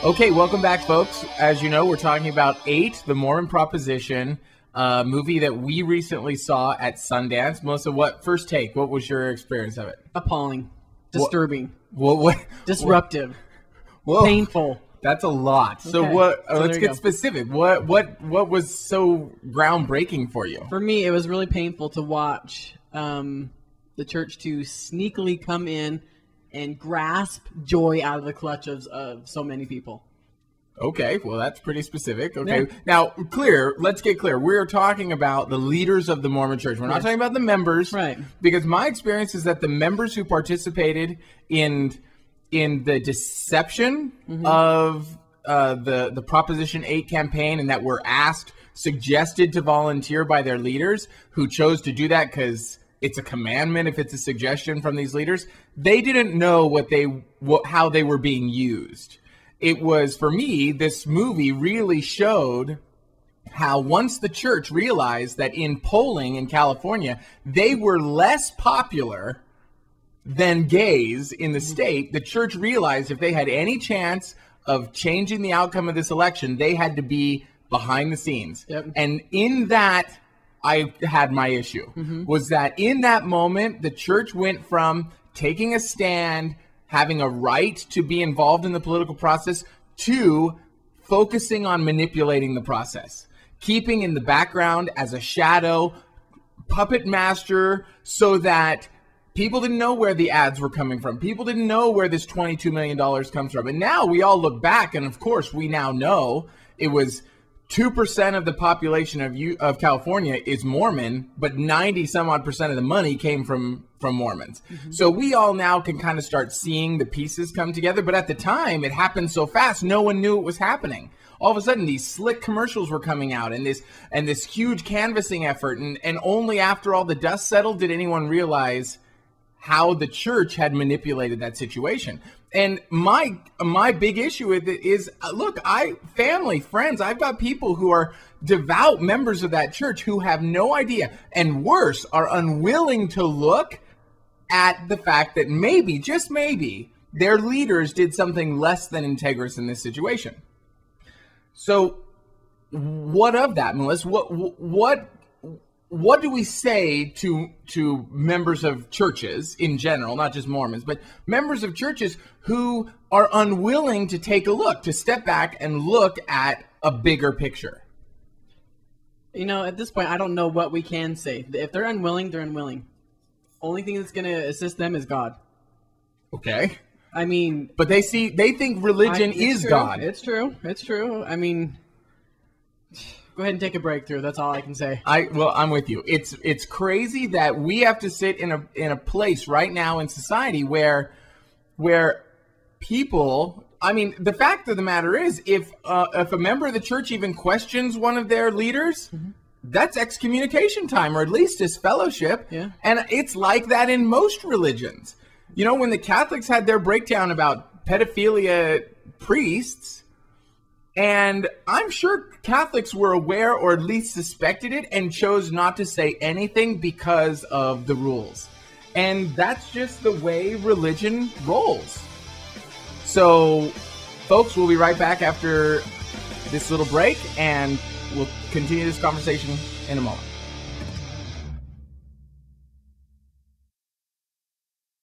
Okay, welcome back, folks. As you know, we're talking about 8, the Mormon Proposition, movie that we recently saw at Sundance. Melissa, first take? What was your experience of it? Appalling, disturbing, what disruptive, Whoa. painful. That's a lot. So Okay. let's get specific. What was so groundbreaking for you? For me, it was really painful to watch the church to sneakily come in and grasp joy out of the clutch of so many people. Okay, well, that's pretty specific. Okay, Yeah. Now, let's get clear. We're talking about the leaders of the Mormon Church. We're not talking about the members. Right. Because my experience is that the members who participated in the deception of the Proposition 8 campaign and that were suggested to volunteer by their leaders who chose to do that because it's a commandment if it's a suggestion from these leaders, they didn't know how they were being used. It was, for me, this movie really showed how once the church realized that in polling in California, they were less popular than gays in the state, the church realized if they had any chance of changing the outcome of this election, they had to be behind the scenes. Yep. And in that, I had my issue, was that in that moment, the church went from taking a stand, having a right to be involved in the political process, to focusing on manipulating the process, keeping in the background as a shadow, puppet master, so that people didn't know where the ads were coming from. People didn't know where this $22 million comes from. And now we all look back, and of course, we now know it was 2% of the population of California is Mormon, but 90-some-odd% of the money came from Mormons. So we all now can kind of start seeing the pieces come together. But at the time, it happened so fast, no one knew it was happening. All of a sudden, these slick commercials were coming out, and this huge canvassing effort, and only after all the dust settled did anyone realize how the church had manipulated that situation. And my big issue with it is, look, family, friends, I've got people who are devout members of that church who have no idea, and worse, are unwilling to look at the fact that maybe, just maybe, their leaders did something less than integrous in this situation. So what of that, Melissa? What do we say to members of churches in general, not just Mormons, but members of churches who are unwilling to take a look, to step back and look at a bigger picture? You know, at this point, I don't know what we can say. If they're unwilling, they're unwilling. Only thing that's going to assist them is God. Okay. I mean, but they think religion is true. God. It's true. It's true. I mean, go ahead and take a breakthrough. That's all I can say. I'm with you. It's crazy that we have to sit in a place right now in society where people. I mean, the fact of the matter is, if a member of the church even questions one of their leaders, that's excommunication time, or at least disfellowship. Yeah. And it's like that in most religions. You know, when the Catholics had their breakdown about pedophilia priests, and I'm sure Catholics were aware or at least suspected it and chose not to say anything because of the rules. And that's just the way religion rolls. So, folks, we'll be right back after this little break, and we'll continue this conversation in a moment.